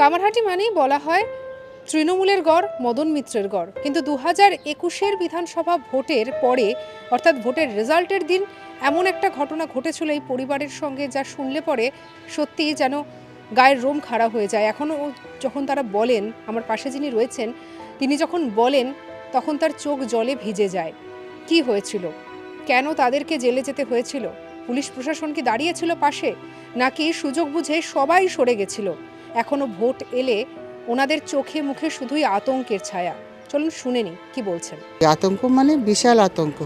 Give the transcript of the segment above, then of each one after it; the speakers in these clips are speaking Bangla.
কামারহাটি মানেই বলা হয় তৃণমূলের গড়, মদন মিত্রের গড়। কিন্তু 2021-এর বিধানসভা ভোটের পরে, অর্থাৎ ভোটের রেজাল্টের দিন এমন একটা ঘটনা ঘটেছিল এই পরিবারের সঙ্গে, যা শুনলে পরে সত্যিই যেন গায়ের রোম খাড়া হয়ে যায়। এখনও যখন তারা বলেন, আমার পাশে যিনি রয়েছেন তিনি যখন বলেন, তখন তার চোখ জলে ভিজে যায়। কি হয়েছিল, কেন তাদেরকে জেলে যেতে হয়েছিল, পুলিশ প্রশাসন কি দাঁড়িয়েছিল পাশে, নাকি সুযোগ বুঝে সবাই সরে গেছিল? এখনো ভোট এলে ওনাদের চোখে মুখে শুধুই আতঙ্কের ছায়া। চলুন শুনে নি কি বলছেন। আতঙ্ক মানে বিশাল আতঙ্ক।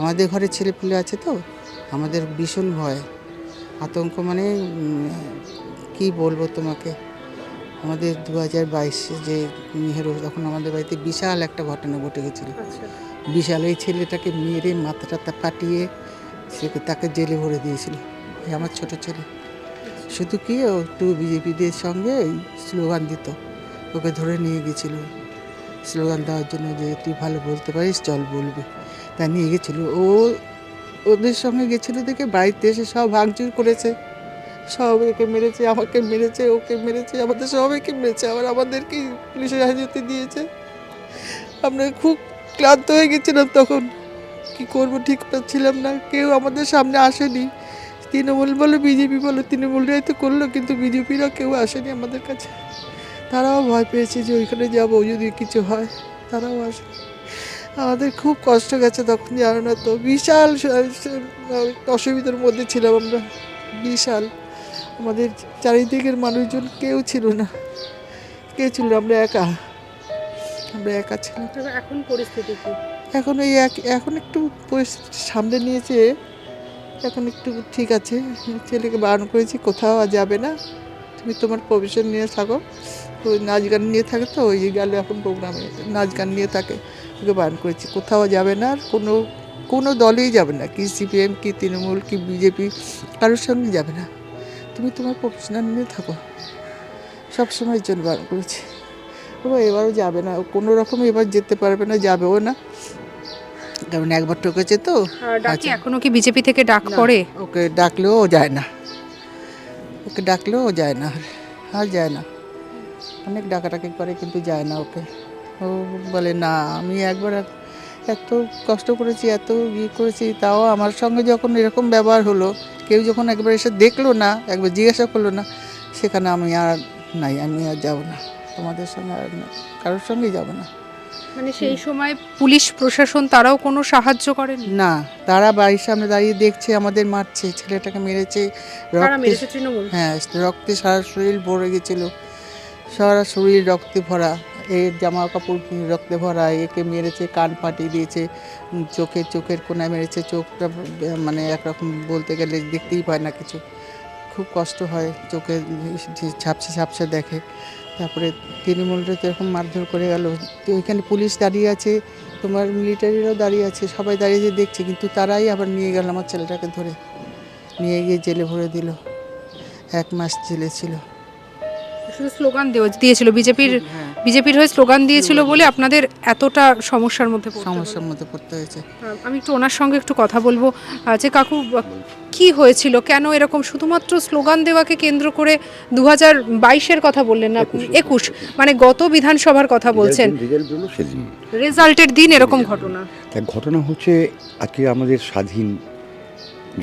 আমাদের ঘরে ছেলেপুলে আছে তো, আমাদের ভীষণ ভয়। আতঙ্ক মানে কি বলবো তোমাকে, আমাদের 2022-এ যে মেহের, তখন আমাদের বাড়িতে বিশাল একটা ঘটনা ঘটে গেছিলো। বিশাল, এই ছেলেটাকে মেরে মাথাটা ফাটিয়ে তাকে জেলে ভরে দিয়েছিল, আমার ছোট ছেলে। শুধু কি, ও একটু বিজেপিদের সঙ্গে স্লোগান দিত, ওকে ধরে নিয়ে গেছিলো স্লোগান দেওয়ার জন্য, যে তুই ভালো বলতে পারিস চল বলবি, তা নিয়ে গেছিলো। ওদের সঙ্গে গেছিলো দেখে বাড়িতে এসে সব ভাঙচুর করেছে, সব একে মেরেছে, আমাকে মেরেছে, ওকে মেরেছে, আমাদের সবাইকে মেরেছে, আবার আমাদেরকে পুলিশের হাজতে দিয়েছে। আমরা খুব ক্লান্ত হয়ে গেছিলাম তখন, কি করবো ঠিক পাচ্ছিলাম না। কেউ আমাদের সামনে আসেনি, তৃণমূল বলো বিজেপি বলো, তৃণমূলরাই তো করলো, কিন্তু বিজেপিরা কেউ আসেনি আমাদের কাছে। তারাও ভয় পেয়েছে যে ওইখানে যাবো, যদি কিছু হয়, তারাও আসে। আমাদের খুব কষ্ট গেছে তখন, জানো না তো, বিশাল অসুবিধার মধ্যে ছিলাম আমরা, বিশাল। আমাদের চারিদিকের মানুষজন কেউ ছিল না, আমরা একা ছিলাম। এখন পরিস্থিতি কি? এখন একটু পরিস্থিতি সামনে নিয়েছে, এখন একটু ঠিক আছে। ছেলেকে বারণ করেছি, কোথাও যাবে না, তুমি তোমার প্রফেশন নিয়ে থাকো। ওই নাচ গান নিয়ে থাকে তো, ওই গেলে এখন প্রোগ্রামে নাচ গান নিয়ে থাকে, ওকে বারণ করেছি কোথাও যাবে না, আর কোনো দলেই যাবে না, কি সিপিএম কি তৃণমূল কি বিজেপি, কারোর সঙ্গে যাবে না, তুমি তোমার প্রফেশনাল নিয়ে থাকো, সবসময়ের জন্য বারণ করেছি। এবারও যাবে না, কোনো রকম এবার যেতে পারবে না, যাবেও না, কারণ একবার ঠকেছে তো। ডাকি এখনো কি বিজেপি থেকে ডাক পড়ে? ওকে ডাকলেও ও যায় না, আর যায় না। অনেক ডাকাডাকি করে কিন্তু যায় না ওকে। ও বলে না, আমি একবার এত কষ্ট করেছি, এত করেছি, তাও আমার সঙ্গে যখন এরকম ব্যবহার হলো, কেউ যখন একবার এসে দেখলো না, একবার জিজ্ঞাসা করলো না, সেখানে আমি আর যাবো না, তোমাদের সঙ্গে আর না, কারোর সঙ্গেই যাবো না। মানে সেই সময় পুলিশ প্রশাসন তারাও কোনো সাহায্য করেন না? তারা বাড়ির সামনে দাঁড়িয়ে দেখছে আমাদের মারছে, ছেলেটাকে মেরেছে, তৃণমূল। হ্যাঁ, রক্তে সারা শরীর ভরে গেছিলো, সারা শরীর রক্তে ভরা, এর জামা কাপড় রক্তে ভরা, একে মেরেছে, কান ফাটিয়ে দিয়েছে, চোখের কোনায় মেরেছে, চোখটা মানে একরকম বলতে গেলে দেখতেই পায় না কিছু, খুব কষ্ট হয়, চোখে ঝাপসা দেখে। তারপরে তৃণমূলরা তো এরকম মারধর করে গেল, তো ওইখানে পুলিশ দাঁড়িয়ে আছে, তোমার মিলিটারিরাও দাঁড়িয়ে আছে, সবাই দাঁড়িয়ে দেখছে, কিন্তু তারাই আবার নিয়ে গেল আমার ছেলেটাকে, ধরে নিয়ে গিয়ে জেলে ভরে দিল, 1 মাস জেলে ছিল। শুধু স্লোগান দিয়েছিল, বিজেপির হয়ে স্লোগান দিয়েছিল বলে আপনাদের এতটা সমস্যার মধ্যে পড়তে হয়েছে। আমি একটু ওনার সঙ্গে একটু কথা বলবো। যে কাকু, কি হয়েছিল, কেন এরকম শুধুমাত্র স্লোগান দেওয়াকে কেন্দ্র করে? 2022-এর কথা বললেন না আপনি, 21 মানে গত বিধানসভার কথা বলছেন, রেজাল্টের দিন এরকম ঘটনা হচ্ছে। আজকে আমাদের স্বাধীন,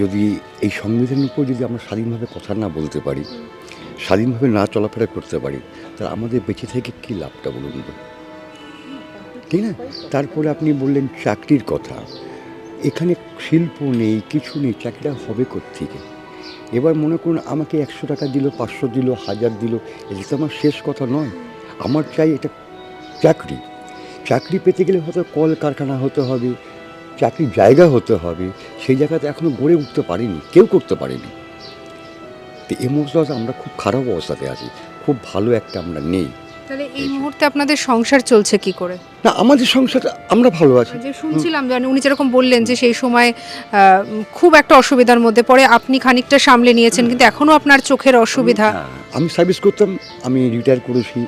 যদি এই সংবিধানের উপর যদি আমরা স্বাধীনভাবে কথা না বলতে পারি, স্বাধীনভাবে না চলাফেরা করতে পারি, তাহলে আমাদের বেঁচে থেকে কী লাভটা বলুন তো, ঠিক না? তারপরে আপনি বললেন চাকরির কথা, এখানে শিল্প নেই, কিছু নেই, চাকরিটা হবে কোত্থেকে? এবার মনে করুন আমাকে 100 টাকা দিল, 500 দিল, 1000 দিল, এটা তো আমার শেষ কথা নয়। আমার চাই এটা চাকরি পেতে গেলে হয়তো কলকারখানা হতে হবে, চাকরির জায়গা হতে হবে, সেই জায়গাতে এখনও গড়ে উঠতে পারিনি, কেউ করতে পারেনি। তো এই মুহূর্তে আমরা খুব খারাপ অবস্থাতে আছি, খুব ভালো একটা আমরা নেই। তাহলে এই মুহূর্তে আপনাদের সংসার চলছে কি করে? না, আমাদের সংসার আমরা ভালো আছি। যে শুনছিলাম, উনি যেরকম বললেন যে সেই সময় খুব একটা অসুবিধার মধ্যে পড়ে আপনি খানিকটা সামলে নিয়েছেন, কিন্তু এখনো আপনার চোখের অসুবিধা। আমি সার্ভিস করতাম, আমি রিটায়ার করেছি,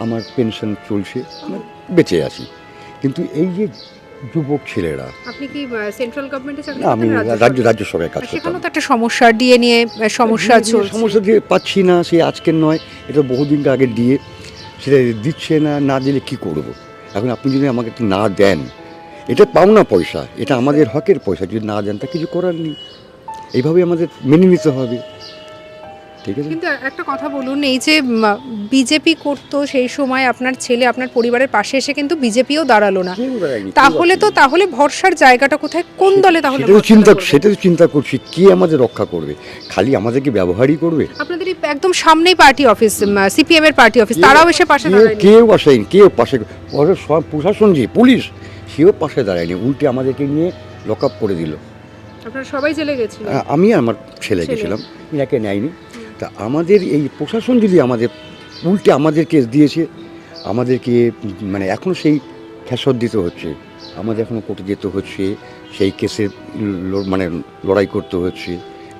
আমার পেনশন চলছে, আমি বেঁচে আছি, কিন্তু এই যে যুবক ছেলেরা। আপনি কি সেন্ট্রাল গভর্নমেন্টে চাকরি না, আমি করতেন? রাজ্য সরকারের কাজ করতাম। সেখানেও তো একটা সমস্যা, ডিএ নিয়ে সমস্যা চলছে। সমস্যা দিয়ে পাচ্ছি না, সে আজকের নয়, এটা বহুদিন আগে দিয়ে সেটা দিচ্ছে না, না দিলে কি করব। এখন আপনি যদি আমাকে একটু না দেন, এটা পাওনা পয়সা, এটা আমাদের হকের পয়সা, যদি না দেন তা কিছু করার নেই, এইভাবে আমাদের মেনে নিতে হবে, ঠিক আছে। কিন্তু একটা কথা বলুন, এই যে বিজেপি করতো সেই সময়, আপনার ছেলে আপনার পরিবারের পাশে এসে কিন্তু বিজেপিও দাঁড়ালো না, কেউ দাঁড়ায়নি, কেউ তাহলে তো আসেনি। তাহলে ভরসার জায়গাটা কোথায়, কোন দলে তাহলে সেটা তো চিন্তা করছি, কে আমাদের রক্ষা করবে? খালি আমাদেরকে ব্যবহারই করবে? আপনাদের এই একদম সামনেই পার্টি অফিস, সিপিএম এর পার্টি অফিস, তারাও এসে পাশে দাঁড়ায়নি। কেউ আসেনি, কেউ পাশে, ওরা সব প্রশাসন, যে পুলিশ, সেও পাশে দাঁড়ায়নি, উল্টে আমাদেরকে নিয়ে লক আপ করে দিল। আপনারা সবাই জেলে গেছিলেন? আমি আর আমার ছেলে গেছিলাম, এনাকে নেয়নি। তা আমাদের এই প্রশাসন যদি আমাদের উল্টে আমাদের কেস দিয়েছে, আমাদেরকে মানে এখনও সেই খেসর দিতে হচ্ছে, আমাদের এখনও কোর্টে যেতে হচ্ছে, সেই কেসে মানে লড়াই করতে হচ্ছে,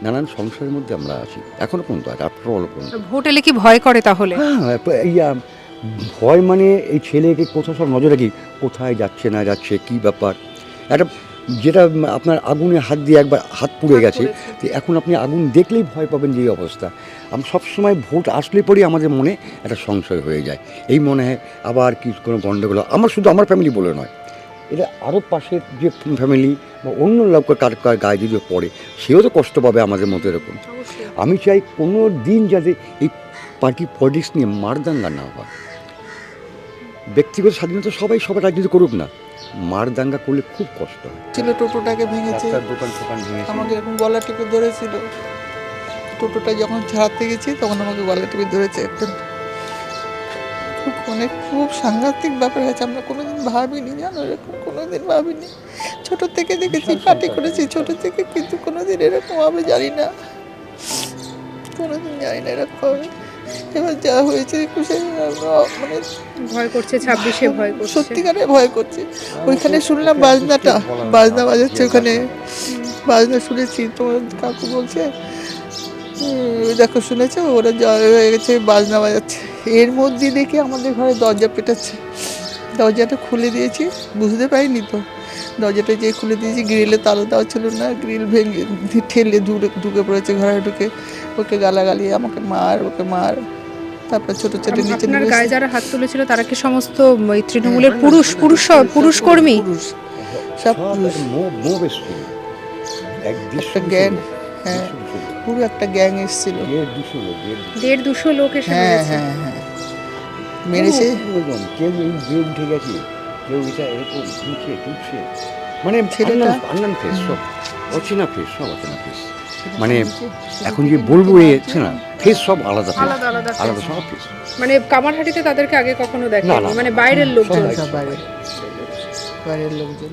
নানান সংসারের মধ্যে আমরা আছি এখনও পর্যন্ত। আর আফটার অল পর্যন্ত ভোট এলে কি ভয় করে তাহলে? হ্যাঁ, ভয় মানে এই ছেলেকে কোথাও সব নজর রাখি, কোথায় যাচ্ছে না যাচ্ছে, কি ব্যাপার। একটা যেটা আপনার আগুনে হাত দিয়ে একবার হাত পুড়ে গেছে, তো এখন আপনি আগুন দেখলেই ভয় পাবেন, যে এই অবস্থা। আমি সবসময় ভোট আসলে পরেই আমাদের মনে একটা সংশয় হয়ে যায়, এই মনে হয় আবার কি কোনো গণ্ডগোল। আমার শুধু আমার ফ্যামিলি বলে নয়, এটা আরও পাশের যে ফ্যামিলি বা অন্য লোকের কার গায়ে যদি পড়ে, সেও তো কষ্ট পাবে আমাদের মতো এরকম। আমি চাই কোনো দিন যাতে এই পার্টি পলিটিক্স নিয়ে মারদাঙ্গা না হয়। ব্যক্তিগত স্বাধীনতা সবাই রাজনীতি করুক না, মারদাঙ্গা করলে খুব কষ্ট হয়। ছিল টোটোটাকে ভেঙেছে, রাস্তার দোকান ভেঙেছে। আমাকে এরকম গলা টিপে ধরেছিল। টোটোটা যখন ছাড়াতে গেছি তখন আমাকে গলা টিপে ধরেছে একদম। খুব সাংঘাতিক ব্যাপার হয়েছে, আমরা কোনোদিন ভাবিনি, জানো, এরকম কোনোদিন ভাবিনি। ছোট থেকে দেখেছি, পার্টি করেছি ছোট থেকে, কিন্তু কোনোদিন এরকম হবে জানি না, কোনোদিন জানি না এরকম হবে। এবার যা হয়েছে 21-এ মানে ভয় করছে, 26-এ ভয় করছে, সত্যিকারে ভয় করছে। ওইখানে শুনলাম বাজনা বাজাচ্ছে, ওখানে বাজনা শুনেছি, তোমার কাকু বলছে দেখো শুনেছো, ওরা জয় হয়ে গেছে, বাজনা বাজাচ্ছে। এর মধ্যে দেখি আমাদের ঘরে দরজা পেটাচ্ছে, দরজাটা খুলে দিয়েছি, বুঝতে পারিনি তো, দরজাটা যে খুলে দিয়েছি, গ্রিলে তালা দেওয়া ছিল না, গ্রিল ভেঙে ঠেলে ঢুকে পড়েছে ঘরে, ঢুকে ওকে গালাগালি, আমাকে মার, ওকে মার। তারপর ছোট ছোট নিচে আপনার নেমে গায়ে যারা হাত তুলেছিল তারা কি সমস্ত ওই তৃণমূলের পুরুষ কর্মী? সব পুরুষ, একটা গ্যাং, হ্যাঁ পুরো একটা গ্যাং এসেছিল, 150 লোক এসে হ্যাঁ মেরেছে। হ্যাঁ হ্যাঁ মেরেছে। কেউ এই যে উঠে গেছে, কেউ এটা এরকম টুকছে, মানে ছেলেটা আন্নান ফেস, সব অচেনা ফেস, সব অচেনা ফেস। মানে এখন যে বলবো এছে না, ফেস সব আলাদা ফেস, আলাদা আলাদা আলাদা সব ফেস। মানে কামারহাটিতে তাদেরকে আগে কখনো না, দেখেনি, না, মানে বাইরের লোকজন। বাইরের লোকজন।